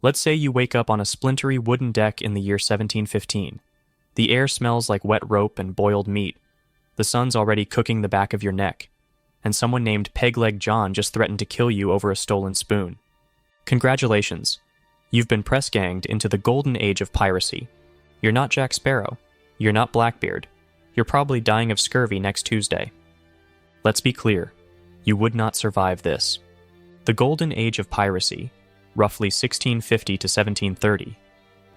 Let's say you wake up on a splintery wooden deck in the year 1715. The air smells like wet rope and boiled meat. The sun's already cooking the back of your neck. And someone named Pegleg John just threatened to kill you over a stolen spoon. Congratulations. You've been press-ganged into the Golden Age of Piracy. You're not Jack Sparrow. You're not Blackbeard. You're probably dying of scurvy next Tuesday. Let's be clear. You would not survive this. The Golden Age of Piracy, roughly 1650 to 1730,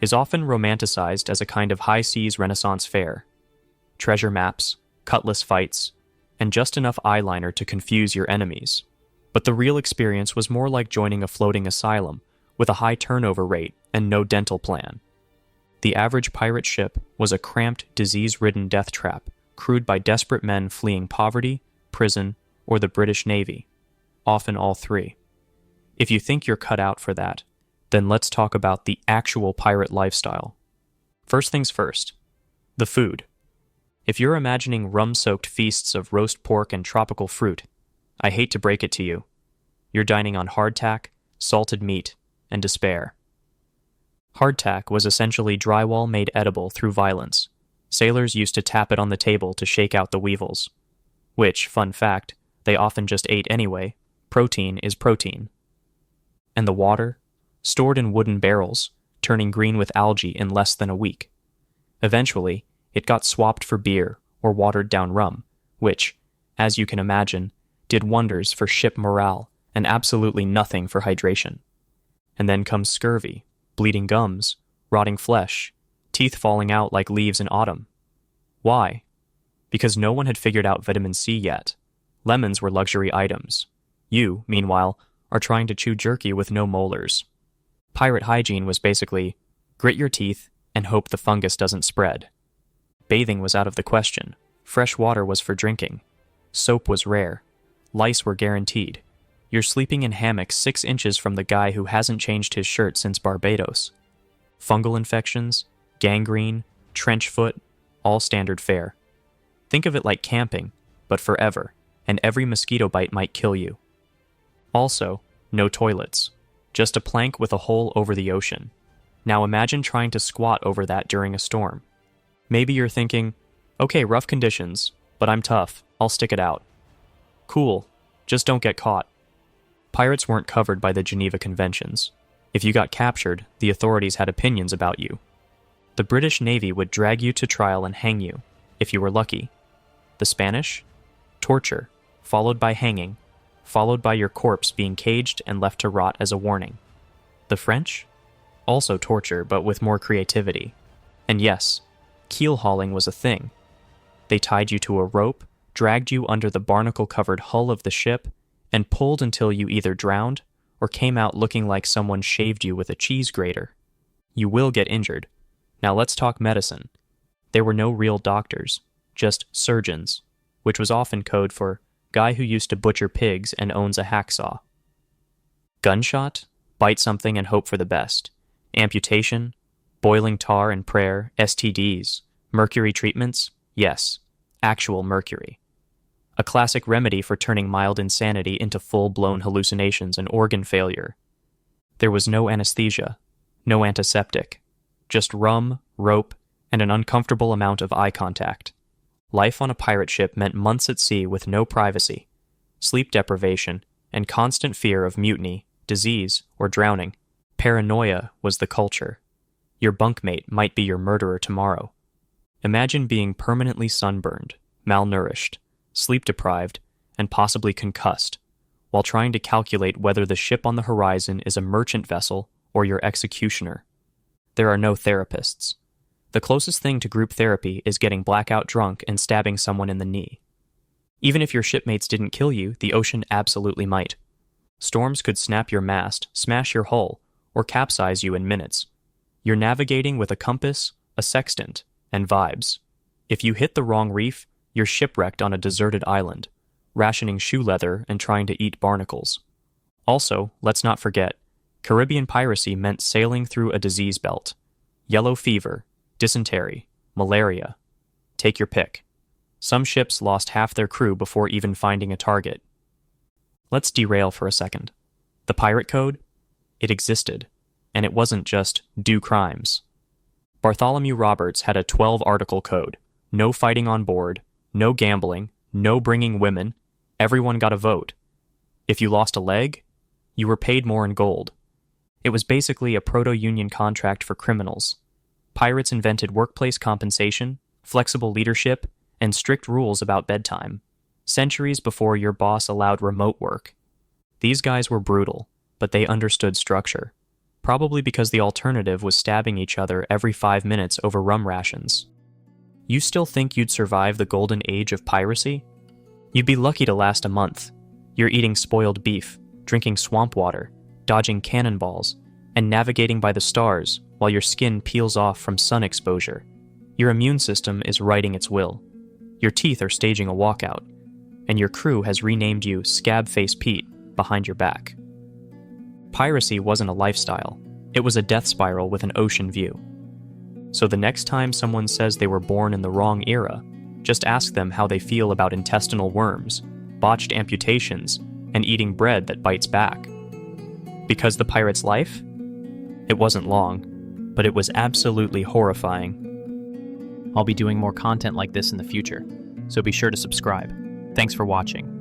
is often romanticized as a kind of high-seas Renaissance fair. Treasure maps, cutlass fights, and just enough eyeliner to confuse your enemies. But the real experience was more like joining a floating asylum with a high turnover rate and no dental plan. The average pirate ship was a cramped, disease-ridden death trap crewed by desperate men fleeing poverty, prison, or the British Navy, often all three. If you think you're cut out for that, then let's talk about the actual pirate lifestyle. First things first, the food. If you're imagining rum-soaked feasts of roast pork and tropical fruit, I hate to break it to you. You're dining on hardtack, salted meat, and despair. Hardtack was essentially drywall made edible through violence. Sailors used to tap it on the table to shake out the weevils. Which, fun fact, they often just ate anyway. Protein is protein. And the water? Stored in wooden barrels, turning green with algae in less than a week. Eventually, it got swapped for beer or watered-down rum, which, as you can imagine, did wonders for ship morale and absolutely nothing for hydration. And then comes scurvy, bleeding gums, rotting flesh, teeth falling out like leaves in autumn. Why? Because no one had figured out vitamin C yet. Lemons were luxury items. You, meanwhile, are trying to chew jerky with no molars. Pirate hygiene was basically grit your teeth and hope the fungus doesn't spread. Bathing was out of the question. Fresh water was for drinking. Soap was rare. Lice were guaranteed. You're sleeping in hammocks 6 inches from the guy who hasn't changed his shirt since Barbados. Fungal infections, gangrene, trench foot, all standard fare. Think of it like camping, but forever, and every mosquito bite might kill you. Also, no toilets. Just a plank with a hole over the ocean. Now imagine trying to squat over that during a storm. Maybe you're thinking, okay, rough conditions, but I'm tough, I'll stick it out. Cool, just don't get caught. Pirates weren't covered by the Geneva Conventions. If you got captured, the authorities had opinions about you. The British Navy would drag you to trial and hang you, if you were lucky. The Spanish? Torture, followed by hanging, followed by your corpse being caged and left to rot as a warning. The French? Also torture, but with more creativity. And yes, keel hauling was a thing. They tied you to a rope, dragged you under the barnacle-covered hull of the ship, and pulled until you either drowned or came out looking like someone shaved you with a cheese grater. You will get injured. Now let's talk medicine. There were no real doctors, just surgeons, which was often code for guy who used to butcher pigs and owns a hacksaw. Gunshot? Bite something and hope for the best. Amputation? Boiling tar and prayer, STDs. Mercury treatments? Yes, actual mercury. A classic remedy for turning mild insanity into full-blown hallucinations and organ failure. There was no anesthesia, no antiseptic, just rum, rope, and an uncomfortable amount of eye contact. Life on a pirate ship meant months at sea with no privacy, sleep deprivation, and constant fear of mutiny, disease, or drowning. Paranoia was the culture. Your bunkmate might be your murderer tomorrow. Imagine being permanently sunburned, malnourished, sleep-deprived, and possibly concussed, while trying to calculate whether the ship on the horizon is a merchant vessel or your executioner. There are no therapists. The closest thing to group therapy is getting blackout drunk and stabbing someone in the knee. Even if your shipmates didn't kill you, the ocean absolutely might. Storms could snap your mast, smash your hull, or capsize you in minutes. You're navigating with a compass, a sextant, and vibes. If you hit the wrong reef, you're shipwrecked on a deserted island, rationing shoe leather and trying to eat barnacles. Also, let's not forget, Caribbean piracy meant sailing through a disease belt. Yellow fever, dysentery, malaria. Take your pick. Some ships lost half their crew before even finding a target. Let's derail for a second. The pirate code? It existed. and it wasn't just do crimes. Bartholomew Roberts had a 12-article code. No fighting on board, no gambling, no bringing women, everyone got a vote. If you lost a leg, you were paid more in gold. It was basically a proto-union contract for criminals. Pirates invented workplace compensation, flexible leadership, and strict rules about bedtime, centuries before your boss allowed remote work. These guys were brutal, but they understood structure, probably because the alternative was stabbing each other every 5 minutes over rum rations. You still think you'd survive the Golden Age of Piracy? You'd be lucky to last a month. You're eating spoiled beef, drinking swamp water, dodging cannonballs, and navigating by the stars while your skin peels off from sun exposure. Your immune system is writing its will. Your teeth are staging a walkout, and your crew has renamed you Scab-Face Pete behind your back. Piracy wasn't a lifestyle. It was a death spiral with an ocean view. So the next time someone says they were born in the wrong era, just ask them how they feel about intestinal worms, botched amputations, and eating bread that bites back. Because the pirate's life? It wasn't long, but it was absolutely horrifying. I'll be doing more content like this in the future, so be sure to subscribe. Thanks for watching.